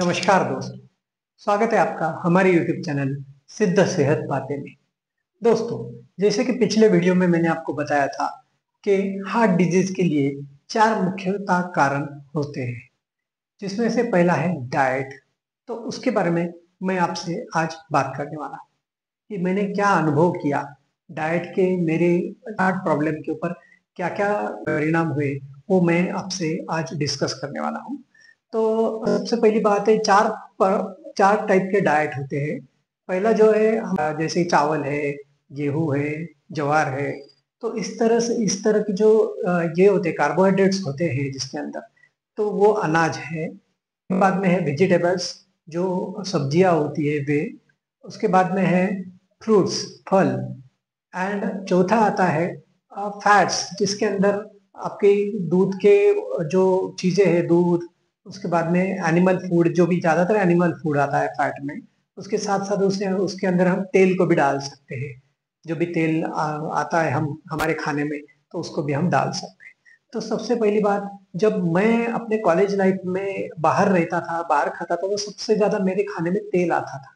नमस्कार दोस्तों। स्वागत है आपका हमारे YouTube चैनल सिद्ध सेहत बातें में। दोस्तों, जैसे कि पिछले वीडियो में मैंने आपको बताया था कि हार्ट डिजीज के लिए 4 मुख्यतः कारण होते हैं, जिसमें से पहला है डाइट। तो उसके बारे में मैं आपसे आज बात करने वाला हूँ कि मैंने क्या अनुभव किया डाइट के मेरे हार्ट प्रॉब्लम के ऊपर, क्या-क्या परिणाम हुए, वो मैं आपसे आज डिस्कस करने वाला हूँ। तो सबसे पहली बात है, 4 टाइप के डाइट होते हैं। पहला जो है जैसे चावल है, गेहूँ है, ज्वार है। तो इस तरह की जो ये होते हैं कार्बोहाइड्रेट्स होते हैं जिसके अंदर, तो वो अनाज है। बाद में है वेजिटेबल्स, जो सब्जियाँ होती है वे। उसके बाद में है फ्रूट्स, फल। एंड चौथा आता है फैट्स, जिसके अंदर आपके दूध के जो चीज़ें हैं, दूध। उसके बाद में एनिमल फूड, जो भी ज़्यादातर एनिमल फूड आता है फैट में। उसके साथ-साथ उसे उसके अंदर हम तेल को भी डाल सकते हैं। जो भी तेल आता है हम हमारे खाने में, तो उसको भी हम डाल सकते हैं। तो सबसे पहली बात, जब मैं अपने कॉलेज लाइफ में बाहर रहता था, बाहर खाता था, तो सबसे ज़्यादा मेरे खाने में तेल आता था।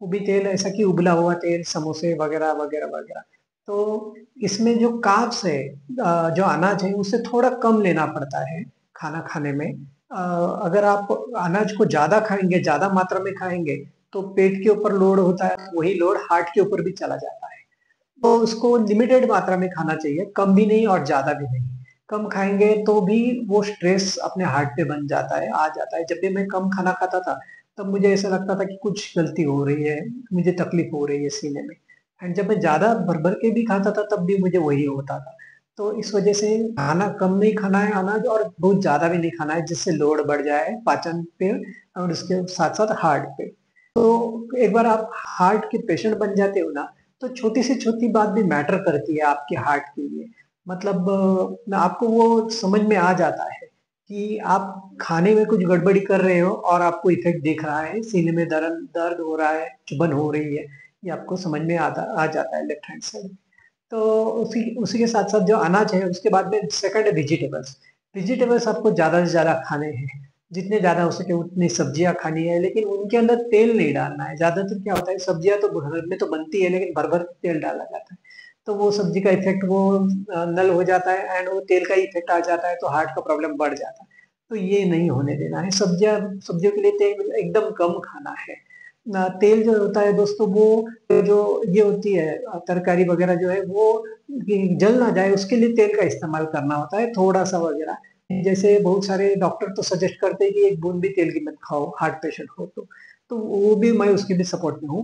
वो भी तेल ऐसा कि उबला हुआ तेल, समोसे वगैरह, वगैरह, वगैरह। तो इसमें जो कार्ब्स है, जो अनाज है, उसे थोड़ा कम लेना पड़ता है खाना खाने में। अगर आप अनाज को ज़्यादा खाएँगे, ज़्यादा मात्रा में खाएँगे, तो पेट के ऊपर लोड होता है, वही लोड हार्ट के ऊपर भी चला जाता है। तो उसको लिमिटेड मात्रा में खाना चाहिए, कम भी नहीं और ज़्यादा भी नहीं। कम खाएँगे तो भी वो स्ट्रेस अपने हार्ट पे बन जाता है, आ जाता है। जब भी मैं कम खाना खाता था, तब मुझे ऐसा लगता था कि कुछ गलती हो रही है, मुझे तकलीफ हो रही है सीने में। एंड जब मैं ज़्यादा भर-भर के भी खाता था, तब भी मुझे वही होता था। तो इस वजह से खाना कम नहीं खाना है अनाज, और बहुत ज़्यादा भी नहीं खाना है, जिससे लोड बढ़ जाए पाचन पे और उसके साथ-साथ हार्ट पे। तो एक बार आप हार्ट के पेशेंट बन जाते हो ना, तो छोटी से छोटी बात भी मैटर करती है आपके हार्ट के लिए। मतलब आपको वो समझ में आ जाता है कि आप खाने में कुछ गड़बड़ी कर रहे हो और आपको इफ़ेक्ट दिख रहा है, सीने में दर्द हो रहा है, चुभन हो रही है, ये आपको समझ में आ जाता है लेफ्ट हैंड साइड। तो उसी उसी के साथ-साथ जो अनाज है, उसके बाद में सेकंड है वेजिटेबल्स। वेजिटेबल्स आपको ज़्यादा से ज़्यादा खाने हैं, जितने ज़्यादा हो सके उतनी सब्जियाँ खानी है, लेकिन उनके अंदर तेल नहीं डालना है। ज़्यादातर क्या होता है, सब्जियाँ तो घर में तो बनती है, लेकिन भर-भर के तेल डाला जाता है। तो वो सब्जी का इफ़ेक्ट वो नल हो जाता है, एंड वो तेल का इफ़ेक्ट आ जाता है, तो हार्ट का प्रॉब्लम बढ़ जाता है। तो ये नहीं होने देना है। सब्जियों के लिए तेल एकदम कम खाना है। ना तेल जो होता है दोस्तों, वो जो ये होती है तरकारी वगैरह जो है, वो कि जल ना जाए, उसके लिए तेल का इस्तेमाल करना होता है थोड़ा-सा वगैरह। जैसे बहुत सारे डॉक्टर तो सजेस्ट करते हैं कि एक बूँद भी तेल की मत खाओ, हार्ट पेशेंट हो तो। तो वो भी मैं उसके भी सपोर्ट में हूँ।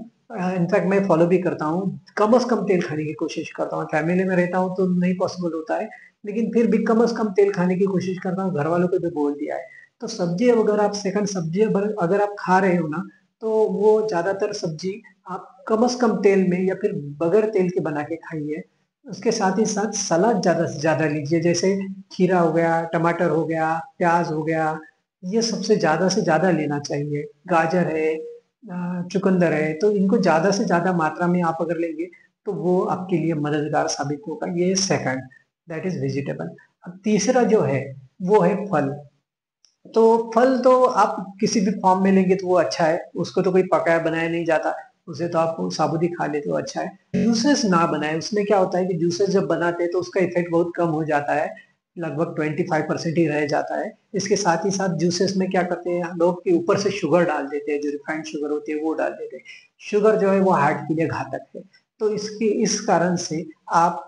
इनफैक्ट मैं फॉलो भी करता हूँ। कम से कम तेल खाने की कोशिश करता हूँ। फैमिली में रहता हूँ तो नहीं पॉसिबल होता है, लेकिन फिर भी कम से कम तेल खाने की कोशिश करता हूँ। घरवालों को भी बोल दिया है। तो सब्ज़ी अगर आप सेकंड सब्ज़ी अगर आप खा रहे हो ना, तो वो ज़्यादातर सब्ज़ी आप कम से कम तेल में या फिर बगैर तेल के बना के खाइए। उसके साथ ही साथ सलाद ज़्यादा से ज़्यादा लीजिए, जैसे खीरा हो गया, टमाटर हो गया, प्याज़ हो गया, ये सबसे ज़्यादा से ज़्यादा लेना चाहिए। गाजर है, चुकंदर है, तो इनको ज़्यादा से ज़्यादा मात्रा में आप अगर लेंगे, तो वो आपके लिए मददगार साबित होगा। ये सेकंड, दैट इज़ वेजिटेबल। अब तीसरा जो है, वो है फल। तो फल तो आप किसी भी फॉर्म में लेंगे तो वो अच्छा है, उसको तो कोई पकाया बनाया नहीं जाता, उसे तो आप साबुत ही खा लेते हो, अच्छा है। जूसेस ना बनाएँ, उसमें क्या होता है कि जूसेस जब बनाते हैं तो उसका इफ़ेक्ट बहुत कम हो जाता है, लगभग 25% ही रह जाता है। इसके साथ ही साथ जूसेस में क्या करते हैं लोग कि ऊपर से शुगर डाल देते हैं, जो रिफाइंड शुगर होती है वो डाल देते हैं। शुगर जो है वो हार्ट के लिए घातक है। तो इस कारण से आप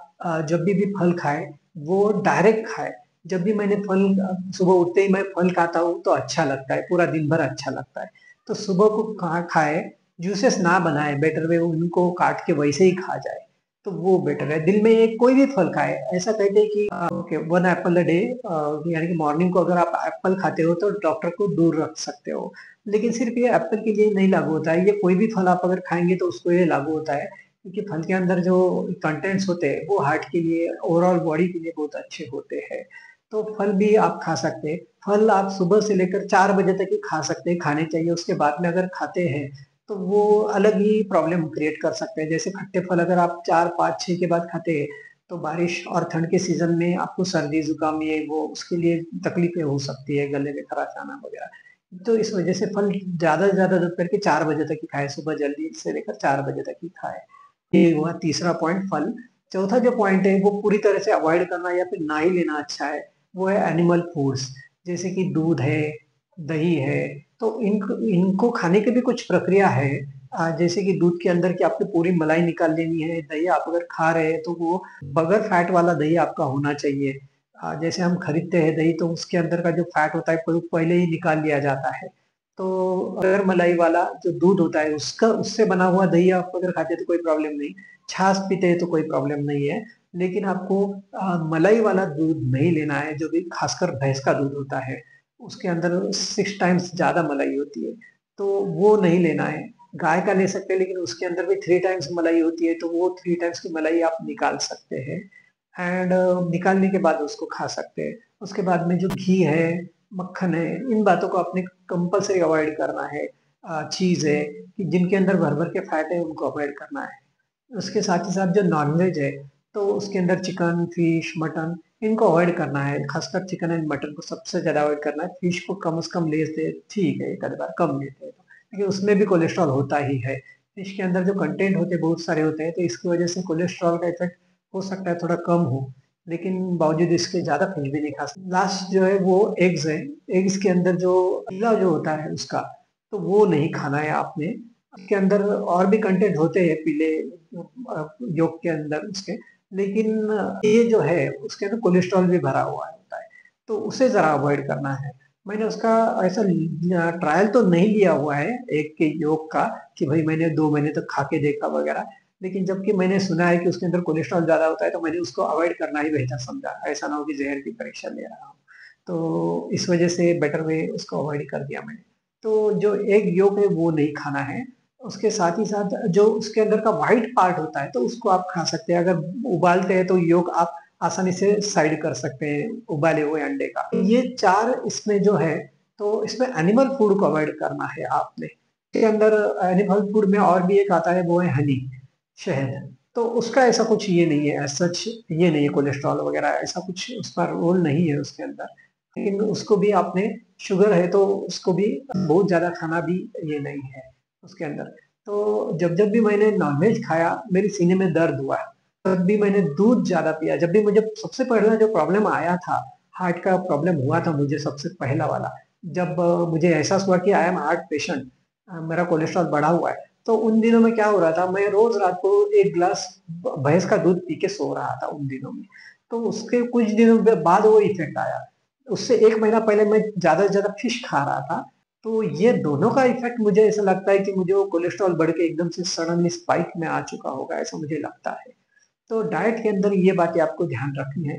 जब भी फल खाएँ, वो डायरेक्ट खाएँ। जब भी मैंने सुबह उठते ही मैं फल खाता हूँ तो अच्छा लगता है, पूरा दिन भर अच्छा लगता है। तो सुबह को कहाँ खाएँ, जूसेस ना बनाएँ, बेटर वे उनको काट के वैसे ही खा जाए, तो वो बेटर है। दिन में एक कोई भी फल खाएँ, ऐसा कहते हैं कि ओके 1 एपल अ डे, यानी कि मॉर्निंग को अगर आप एप्पल खाते हो तो डॉक्टर को दूर रख सकते हो। लेकिन सिर्फ़ ये एप्पल के लिए नहीं लागू होता है, ये कोई भी फल आप अगर खाएँगे तो उसको ये लागू होता है, क्योंकि फल के अंदर जो कंटेंट्स होते हैं, वो हार्ट के लिए, ओवरऑल बॉडी के लिए बहुत अच्छे होते हैं। तो फल भी आप खा सकते हैं। फल आप सुबह से लेकर 4 बजे तक ही खा सकते हैं, खाने चाहिए। उसके बाद में अगर खाते हैं, तो वो अलग ही प्रॉब्लम क्रिएट कर सकते हैं। जैसे खट्टे फल अगर आप 4, 5, 6 के बाद खाते हैं, तो बारिश और ठंड के सीज़न में आपको सर्दी, जुकाम ये वो उसके लिए तकलीफ़ें हो सकती है, गले में खराश आना वगैरह। तो इस वजह से फल ज्यादा से ज्यादा दोपहर के 4 बजे तक ही खाए, सुबह जल्दी से लेकर 4 बजे तक ही खाए। ये हुआ तीसरा पॉइंट, फल। चौथा जो पॉइंट है वो पूरी तरह से अवॉइड करना या फिर ना ही लेना अच्छा है, वो है एनिमल फूड्स, जैसे कि दूध है, दही है। तो इनको इनको खाने की भी कुछ प्रक्रिया है। जैसे कि दूध के अंदर की आपको पूरी मलाई निकाल लेनी है। दही आप अगर खा रहे हैं तो वो बगैर फैट वाला दही आपका होना चाहिए। जैसे हम खरीदते हैं दही तो उसके अंदर का जो फैट होता है वो पहले ही निकाल लिया जाता है। तो अगर मलाई वाला जो दूध होता है उसका उससे बना हुआ दही आप अगर खाते हैं तो कोई प्रॉब्लम नहीं, छाछ पीते हैं तो कोई प्रॉब्लम नहीं है। लेकिन आपको मलाई वाला दूध नहीं लेना है, जो भी खासकर भैंस का दूध होता है उसके अंदर 6 टाइम्स ज्यादा मलाई होती है, तो वो नहीं लेना है। गाय का ले सकते हैं लेकिन उसके अंदर भी 3 टाइम्स मलाई होती है, तो वो 3 टाइम्स की मलाई आप निकाल सकते हैं। एंड निकालने के बाद उसको खा सकते हैं। उसके बाद में जो घी है, मक्खन है, इन बातों को आपने कंपलसरी अवॉइड करना है। चीज है कि जिनके अंदर भर भर के फैट है उनको अवॉइड करना है। उसके साथ ही साथ जो नॉनवेज है तो उसके अंदर चिकन, फिश, मटन, इनको अवॉइड करना है। खासकर चिकन एंड मटन को सबसे ज्यादा अवॉइड करना है। फिश को कम से कम लेते, ठीक है, एक आध बार कम लेते हैं तो, क्योंकि उसमें भी कोलेस्ट्रॉल होता ही है। फिश के अंदर जो कंटेंट होते हैं बहुत सारे होते हैं, तो इसकी वजह से कोलेस्ट्रॉल का इफेक्ट हो सकता है थोड़ा कम हो, लेकिन बावजूद इसके ज्यादा फिश भी नहीं खा सकते। लास्ट जो है वो एग्स है। एग्स के अंदर जो पीला जो होता है उसका, तो वो नहीं खाना है आपने। उसके अंदर और भी कंटेंट होते हैं पीले योग के अंदर उसके, लेकिन ये जो है उसके अंदर कोलेस्ट्रॉल भी भरा हुआ होता है, तो उसे जरा अवॉइड करना है। मैंने उसका ऐसा ट्रायल तो नहीं लिया हुआ है एक के योग का कि भाई मैंने 2 महीने तक खा के देखा वगैरह, लेकिन जबकि मैंने सुना है कि उसके अंदर कोलेस्ट्रॉल ज्यादा होता है तो मैंने उसको अवॉइड करना ही बेहतर समझा। ऐसा ना हो कि जहर की परीक्षा ले रहा हूँ, तो इस वजह से बेटर वे उसको अवॉइड कर दिया मैंने। तो जो एग योग है वो नहीं खाना है। उसके साथ ही साथ जो उसके अंदर का व्हाइट पार्ट होता है तो उसको आप खा सकते हैं। अगर उबालते हैं तो योग आप आसानी से साइड कर सकते हैं उबाले हुए अंडे का। ये चार इसमें जो है, तो इसमें एनिमल फूड को अवॉइड करना है आपने। इसके अंदर एनिमल फूड में और भी एक आता है, वो है हनी, शहद। तो उसका ऐसा कुछ ये नहीं है, सच ये नहीं है कोलेस्ट्रॉल वगैरह ऐसा कुछ उसका रोल नहीं है उसके अंदर। लेकिन उसको भी आपने, शुगर है तो उसको भी बहुत ज्यादा खाना भी ये नहीं है उसके अंदर। तो जब जब भी मैंने नॉनवेज खाया मेरे सीने में दर्द हुआ, तब भी मैंने दूध ज्यादा पिया। जब भी मुझे सबसे पहला जो प्रॉब्लम आया था, हार्ट का प्रॉब्लम हुआ था मुझे सबसे पहला वाला, जब मुझे एहसास हुआ कि आई एम हार्ट पेशेंट, मेरा कोलेस्ट्रॉल बढ़ा हुआ है, तो उन दिनों में क्या हो रहा था, मैं रोज रात को 1 गिलास भैंस का दूध पी के सो रहा था उन दिनों में। तो उसके कुछ दिनों बाद वो इफेक्ट आया। उससे 1 महीना पहले मैं ज्यादा से ज्यादा फिश खा रहा था। तो ये दोनों का इफेक्ट मुझे ऐसा लगता है कि मुझे वो कोलेस्ट्रॉल बढ़ के एकदम से सडनली स्पाइक में आ चुका होगा, ऐसा मुझे लगता है। तो डाइट के अंदर ये बातें आपको ध्यान रखनी है।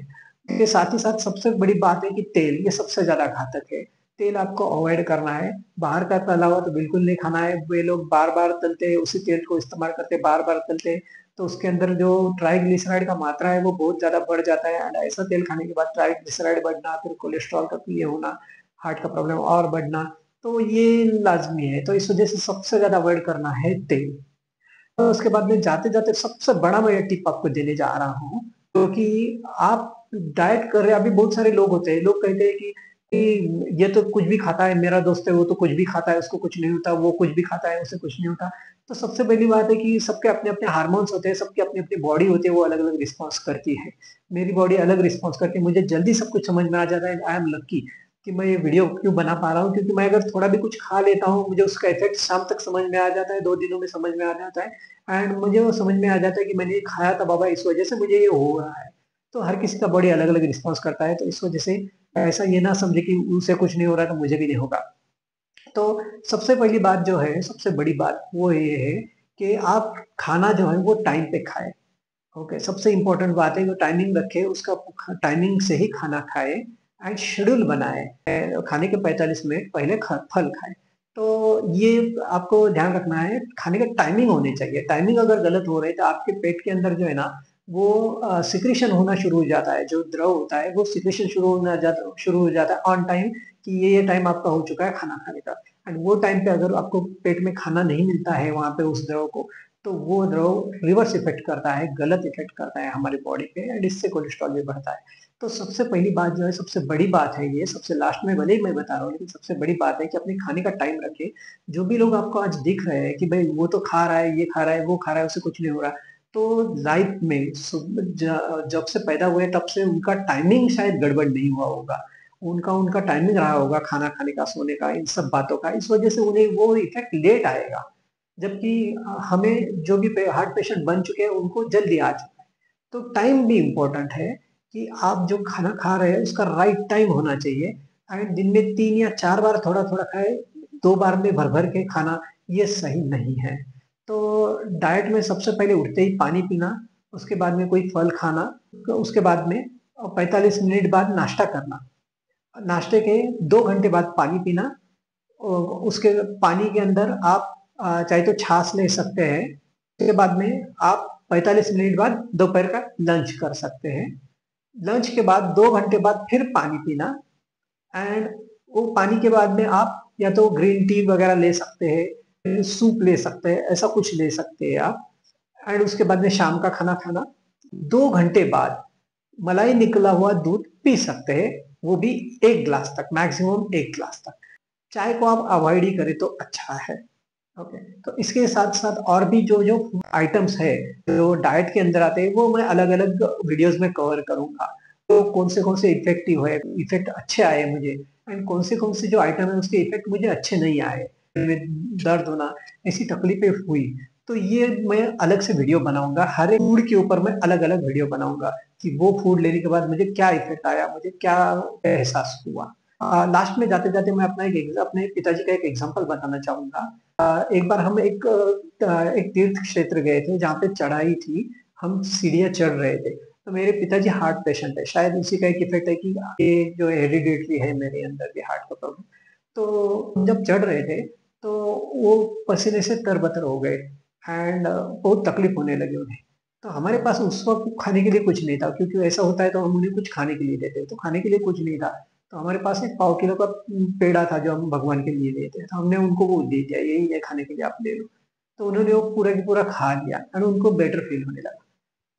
इसके साथ ही साथ सबसे बड़ी बात है कि तेल, ये सबसे ज्यादा घातक है। तेल आपको अवॉइड करना है। बाहर का तला हुआ तो बिल्कुल नहीं खाना है। वे लोग बार बार तलते हैं, उसी तेल को इस्तेमाल करते, बार बार तलते हैं, तो उसके अंदर जो ट्राइग्लिसराइड का मात्रा है वो बहुत ज्यादा बढ़ जाता है। एंड ऐसा तेल खाने के बाद ट्राइग्लिसराइड बढ़ना, फिर कोलेस्ट्रॉल का ये होना, हार्ट का प्रॉब्लम और बढ़ना, तो ये लाजमी है। तो इस वजह से सबसे ज्यादा अवॉइड करना है तेल। तो उसके बाद में जाते जाते सबसे बड़ा मैं टिप आपको देने जा रहा हूँ, क्योंकि आप डाइट कर रहे हैं। अभी बहुत सारे लोग होते हैं, लोग कहते हैं कि ये तो कुछ भी खाता है, मेरा दोस्त है वो तो कुछ भी खाता है, उसको कुछ नहीं होता, वो कुछ भी खाता है उसे कुछ नहीं होता। तो सबसे पहली बात है कि सबके अपने अपने हार्मोन्स होते हैं, सबकी अपनी अपनी बॉडी होती है, वो अलग अलग रिस्पॉन्स करती है। मेरी बॉडी अलग रिस्पॉन्स करती है, मुझे जल्दी सब कुछ समझ में आ जाता है। आई एम लक्की कि मैं ये वीडियो क्यों बना पा रहा हूँ, क्योंकि मैं अगर थोड़ा भी कुछ खा लेता हूँ मुझे उसका इफेक्ट शाम तक समझ में आ जाता है, 2 दिनों में समझ में आ जाता है। एंड मुझे वो समझ में आ जाता है कि मैंने ये खाया था बाबा, इस वजह से मुझे ये हो रहा है। तो हर किसी का बॉडी अलग अलग रिस्पॉन्स करता है, तो इस वजह से ऐसा ये ना समझे कि उसे कुछ नहीं हो रहा तो मुझे भी नहीं होगा। तो सबसे पहली बात जो है, सबसे बड़ी बात वो ये है कि आप खाना जो है वो टाइम पे खाएं। ओके, सबसे इंपॉर्टेंट बात है जो टाइमिंग रखे, उसका टाइमिंग से ही खाना खाए। एंड शेड्यूल बनाए, खाने के 45 मिनट पहले फल खाए। तो ये आपको ध्यान रखना है, खाने का टाइमिंग होनी चाहिए। टाइमिंग अगर गलत हो रही है तो आपके पेट के अंदर जो है ना वो सिक्रीशन होना शुरू हो जाता है, जो द्रव होता है वो सिक्रीशन शुरू हो जाता है ऑन टाइम, कि ये टाइम आपका हो चुका है खाना खाने का। एंड वो टाइम पे अगर आपको पेट में खाना नहीं मिलता है वहां पे उस द्रव को, तो वो रिवर्स इफेक्ट करता है, गलत इफेक्ट करता है हमारी बॉडी पे, एंड इससे कोलेस्ट्रॉल भी बढ़ता है। तो सबसे पहली बात जो है, सबसे बड़ी बात है, ये सबसे लास्ट में भले ही मैं बता रहा हूँ, लेकिन सबसे बड़ी बात है कि अपने खाने का टाइम रखें। जो भी लोग आपको आज दिख रहे हैं कि भाई वो तो खा रहा है, ये खा रहा है, वो खा रहा है, उससे कुछ नहीं हो रहा, तो लाइफ में जब से पैदा हुए तब से उनका टाइमिंग शायद गड़बड़ नहीं हुआ होगा। उनका उनका टाइमिंग रहा होगा खाना खाने का, सोने का, इन सब बातों का, इस वजह से उन्हें वो इफेक्ट लेट आएगा। जबकि हमें जो भी हार्ट पेशेंट बन चुके हैं उनको जल्दी आ चुका है। तो टाइम भी इम्पोर्टेंट है कि आप जो खाना खा रहे हैं उसका राइट टाइम होना चाहिए। एंड दिन में 3 या 4 बार थोड़ा थोड़ा खाए, 2 बार में भर भर के खाना, ये सही नहीं है। तो डाइट में सबसे पहले उठते ही पानी पीना, उसके बाद में कोई फल खाना, उसके बाद में 45 मिनट बाद नाश्ता करना, नाश्ते के 2 घंटे बाद पानी पीना, और उसके पानी के अंदर आप चाहे तो छाछ ले सकते हैं। उसके बाद में आप 45 मिनट बाद दोपहर का लंच कर सकते हैं। लंच के बाद 2 घंटे बाद फिर पानी पीना, एंड वो पानी के बाद में आप या तो ग्रीन टी वगैरह ले सकते हैं, फिर सूप ले सकते हैं, ऐसा कुछ ले सकते हैं आप। एंड उसके बाद में शाम का खाना खाना, 2 घंटे बाद मलाई निकला हुआ दूध पी सकते हैं, वो भी 1 गिलास तक, मैक्सिमम 1 गिलास तक। चाय को आप अवॉइड ही करें तो अच्छा है। ओके, तो इसके साथ साथ और भी जो जो आइटम्स है जो डाइट के अंदर आते हैं, वो मैं अलग अलग वीडियोस में कवर करूंगा। तो कौन से इफेक्टिव है, इफेक्ट अच्छे आए मुझे, एंड कौन से जो आइटम है उसके इफेक्ट मुझे अच्छे नहीं आए, में दर्द होना, ऐसी तकलीफें हुई, तो ये मैं अलग से वीडियो बनाऊंगा। हर एक फूड के ऊपर मैं अलग अलग वीडियो बनाऊंगा कि वो फूड लेने के बाद मुझे क्या इफेक्ट आया, मुझे क्या एहसास हुआ। लास्ट में जाते जाते मैं अपने पिताजी का एक एग्जांपल बताना चाहूंगा। एक बार हम एक तीर्थ क्षेत्र गए थे जहाँ पे चढ़ाई थी, हम सीढ़ियाँ चढ़ रहे थे। तो मेरे पिताजी हार्ट पेशेंट है, शायद उसी का एक इफेक्ट है कि ये जो हेरिडिटरी है मेरे अंदर भी हार्ट का प्रॉब्लम। तो जब चढ़ रहे थे तो वो पसीने से तरबतर हो गए, एंड बहुत तकलीफ होने लगी उन्हें। तो हमारे पास उस वक्त खाने के लिए कुछ नहीं था, क्योंकि ऐसा होता है तो हम उन्हें कुछ खाने के लिए देते, तो खाने के लिए कुछ नहीं था। तो हमारे पास एक पाव किलो का पेड़ा था जो हम भगवान के लिए देते, तो हमने उनको वो दे दिया, यही है खाने के लिए, आप ले लो। तो उन्होंने वो पूरा की पूरा खा लिया, और उनको बेटर फील होने लगा।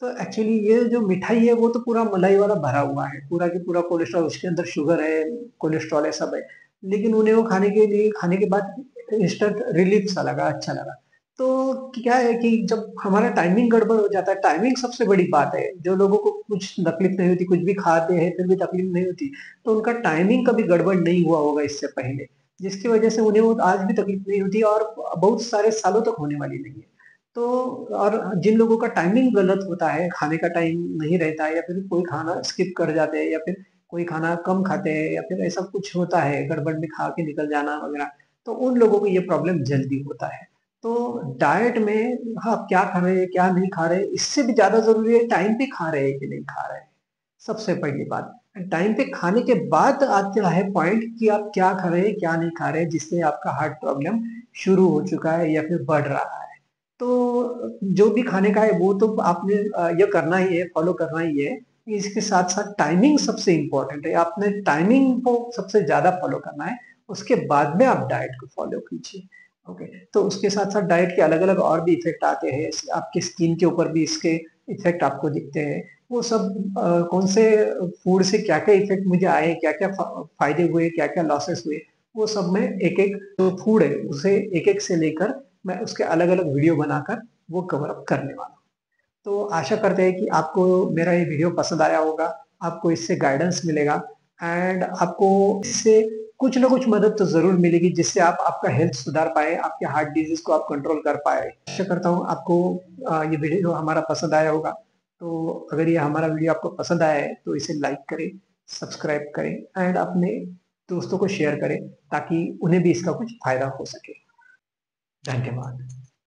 तो एक्चुअली ये जो मिठाई है वो तो पूरा मलाई वाला भरा हुआ है, पूरा की पूरा कोलेस्ट्रॉल, उसके अंदर शुगर है, कोलेस्ट्रॉल है, सब है। लेकिन उन्हें वो खाने के बाद इंस्टेंट रिलीफ सा लगा, अच्छा लगा। तो क्या है कि जब हमारा टाइमिंग गड़बड़ हो जाता है, टाइमिंग सबसे बड़ी बात है। जो लोगों को कुछ तकलीफ नहीं होती, कुछ भी खाते हैं फिर भी तकलीफ नहीं होती, तो उनका टाइमिंग कभी गड़बड़ नहीं हुआ होगा इससे पहले, जिसकी वजह से उन्हें वो आज भी तकलीफ नहीं होती, और बहुत सारे सालों तक होने वाली नहीं है। तो और जिन लोगों का टाइमिंग गलत होता है, खाने का टाइम नहीं रहता है, या फिर कोई खाना स्किप कर जाते हैं, या फिर कोई खाना कम खाते हैं, या फिर ऐसा कुछ होता है, गड़बड़ में खा के निकल जाना वगैरह, तो उन लोगों को ये प्रॉब्लम जल्दी होता है। तो डाइट में, हाँ, क्या खा रहे हैं क्या नहीं खा रहे, इससे भी ज्यादा जरूरी है टाइम पे खा रहे हैं कि नहीं खा रहे हैं, सबसे पहली बात। टाइम पे खाने के बाद आता है पॉइंट कि आप क्या खा रहे हैं क्या नहीं खा रहे हैं, जिससे आपका हार्ट प्रॉब्लम शुरू हो चुका है या फिर बढ़ रहा है। तो जो भी खाने का है वो तो आपने ये करना ही है, फॉलो करना ही है। इसके साथ साथ टाइमिंग सबसे इम्पोर्टेंट है, आपने टाइमिंग को सबसे ज्यादा फॉलो करना है, उसके बाद में आप डाइट को फॉलो कीजिए। ओके, तो उसके साथ साथ डाइट के अलग अलग और भी इफेक्ट आते हैं, आपके स्किन के ऊपर भी इसके इफेक्ट आपको दिखते हैं। वो सब कौन से फूड से क्या क्या इफेक्ट मुझे आए, क्या क्या फायदे हुए, क्या क्या लॉसेस हुए, वो सब मैं एक एक जो फूड है उसे एक एक से लेकर मैं उसके अलग अलग वीडियो बनाकर वो कवर अप करने वाला हूँ। तो आशा करते हैं कि आपको मेरा ये वीडियो पसंद आया होगा, आपको इससे गाइडेंस मिलेगा, एंड आपको इससे कुछ ना कुछ मदद तो जरूर मिलेगी, जिससे आप आपका हेल्थ सुधार पाए, आपके हार्ट डिजीज को आप कंट्रोल कर पाए। आशा करता हूँ आपको ये वीडियो हमारा पसंद आया होगा। तो अगर ये हमारा वीडियो आपको पसंद आया है तो इसे लाइक करें, सब्सक्राइब करें, एंड अपने दोस्तों को शेयर करें, ताकि उन्हें भी इसका कुछ फायदा हो सके। धन्यवाद।